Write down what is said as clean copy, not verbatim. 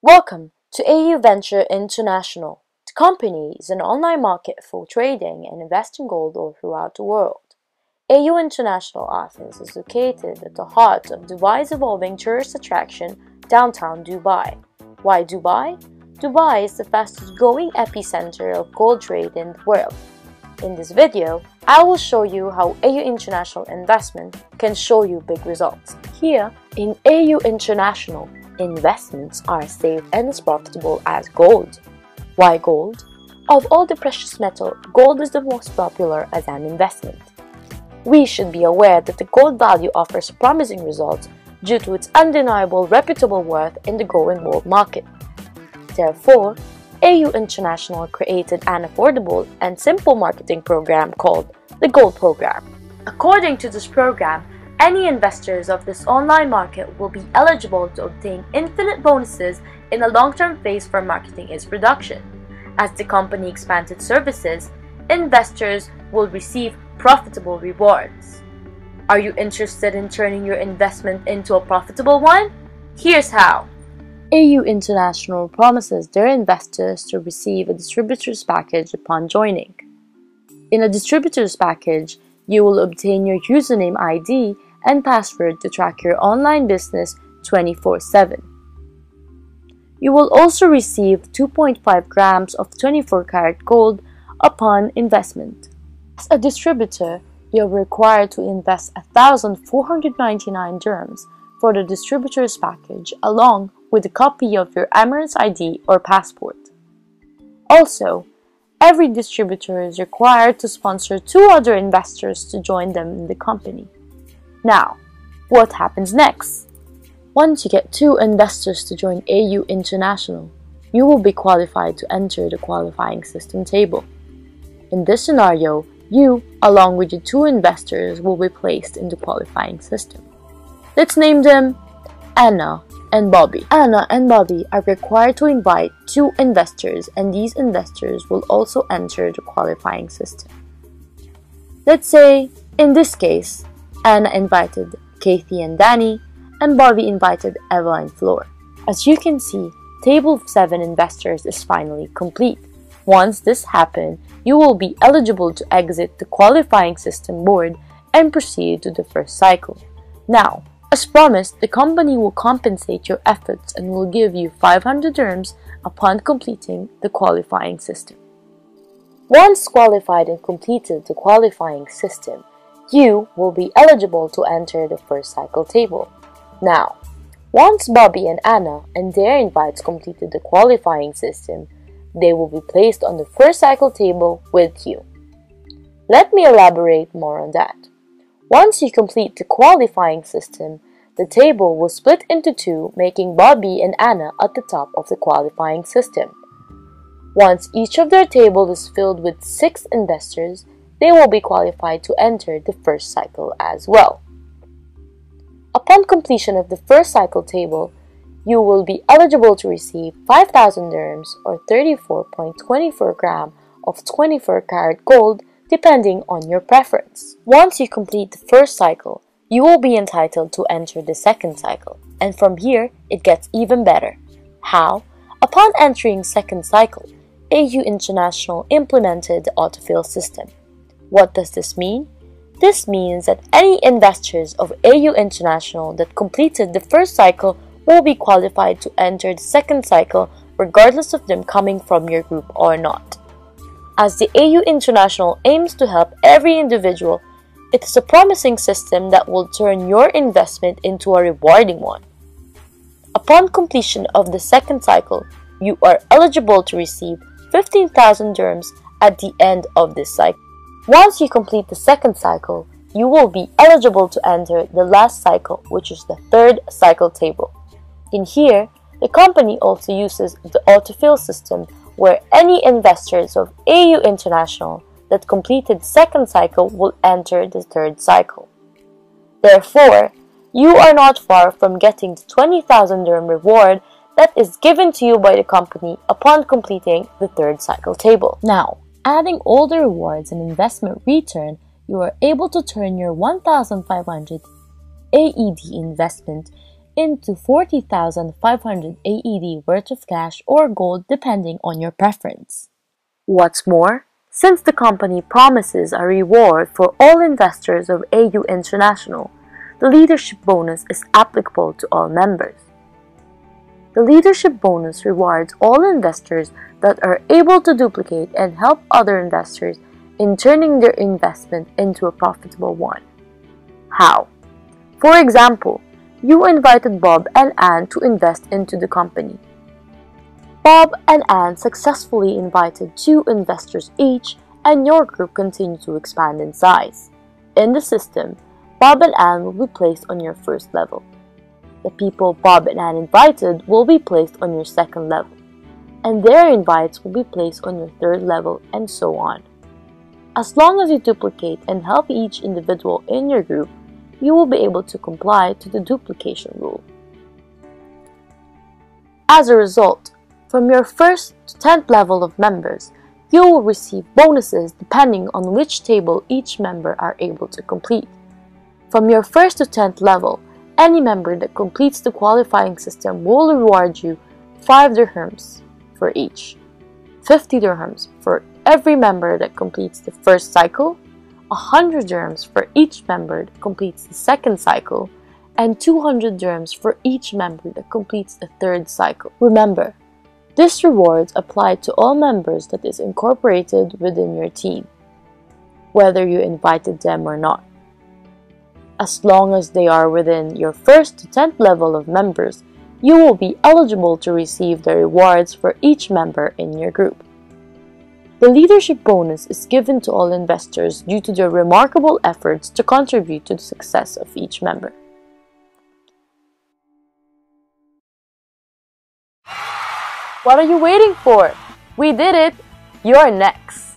Welcome to AU Venture International. The company is an online market for trading and investing gold all throughout the world. AU International office is located at the heart of Dubai's evolving tourist attraction, downtown Dubai. Why Dubai? Dubai is the fastest growing epicenter of gold trade in the world. In this video, I will show you how AU International Investment can show you big results. Here in AU International, investments are safe and as profitable as gold. Why gold? Of all the precious metal, gold is the most popular as an investment. We should be aware that the gold value offers promising results due to its undeniable reputable worth in the growing world market. Therefore, AU International created an affordable and simple marketing program called the Gold Program. According to this program, any investors of this online market will be eligible to obtain infinite bonuses in a long-term phase for marketing its production. As the company expands its services, investors will receive profitable rewards. Are you interested in turning your investment into a profitable one? Here's how. AU International promises their investors to receive a distributor's package upon joining. In a distributor's package, you will obtain your username ID and password to track your online business 24/7. You will also receive 2.5 grams of 24-karat gold upon investment. As a distributor, you're required to invest 1,499 dirhams for the distributor's package along with a copy of your Emirates ID or passport. Also, every distributor is required to sponsor 2 other investors to join them in the company. Now, what happens next? Once you get 2 investors to join AU International, you will be qualified to enter the qualifying system table. In this scenario, you, along with the 2 investors, will be placed in the qualifying system. Let's name them Anna and Bobby. Anna and Bobby are required to invite 2 investors, and these investors will also enter the qualifying system. Let's say, in this case, Anna invited Kathy and Danny, and Bobby invited Eva and Flor. As you can see, table of 7 investors is finally complete. Once this happens, you will be eligible to exit the qualifying system board and proceed to the first cycle. Now, as promised, the company will compensate your efforts and will give you 500 dirhams upon completing the qualifying system. Once qualified and completed the qualifying system, you will be eligible to enter the first cycle table. Now, once Bobby and Anna and their invites completed the qualifying system, they will be placed on the first cycle table with you. Let me elaborate more on that. Once you complete the qualifying system, the table will split into 2, making Bobby and Anna at the top of the qualifying system. Once each of their table is filled with 6 investors, they will be qualified to enter the first cycle as well. Upon completion of the first cycle table, you will be eligible to receive 5,000 dirhams or 34.24 grams of 24-karat gold depending on your preference. Once you complete the first cycle, you will be entitled to enter the second cycle, and from here it gets even better. How? Upon entering second cycle, AU International implemented the autofill system. What does this mean? This means that any investors of AU International that completed the first cycle will be qualified to enter the second cycle regardless of them coming from your group or not. As the AU International aims to help every individual, it is a promising system that will turn your investment into a rewarding one. Upon completion of the second cycle, you are eligible to receive 15,000 dirhams at the end of this cycle. Once you complete the second cycle, you will be eligible to enter the last cycle, which is the third cycle table. In here, the company also uses the autofill system where any investors of AU International that completed the second cycle will enter the third cycle. Therefore, you are not far from getting the 20,000 dirham reward that is given to you by the company upon completing the third cycle table. Now, Adding all the rewards and investment return, you are able to turn your 1,500 AED investment into 40,500 AED worth of cash or gold depending on your preference. What's more, since the company promises a reward for all investors of AU International, the leadership bonus is applicable to all members. The leadership bonus rewards all investors that are able to duplicate and help other investors in turning their investment into a profitable one. How? For example, you invited Bob and Ann to invest into the company. Bob and Ann successfully invited 2 investors each, and your group continued to expand in size. In the system, Bob and Ann will be placed on your first level. The people Bob and Ann invited will be placed on your second level, and their invites will be placed on your third level, and so on. As long as you duplicate and help each individual in your group, you will be able to comply to the duplication rule. As a result, from your 1st to 10th level of members, you will receive bonuses depending on which table each member are able to complete. From your 1st to 10th level, any member that completes the qualifying system will reward you 5 dirhams for each, 50 dirhams for every member that completes the first cycle, 100 dirhams for each member that completes the second cycle, and 200 dirhams for each member that completes the third cycle. Remember, this rewards apply to all members that is incorporated within your team, whether you invited them or not. As long as they are within your 1st to 10th level of members, you will be eligible to receive the rewards for each member in your group. The leadership bonus is given to all investors due to their remarkable efforts to contribute to the success of each member. What are you waiting for? We did it! You're next!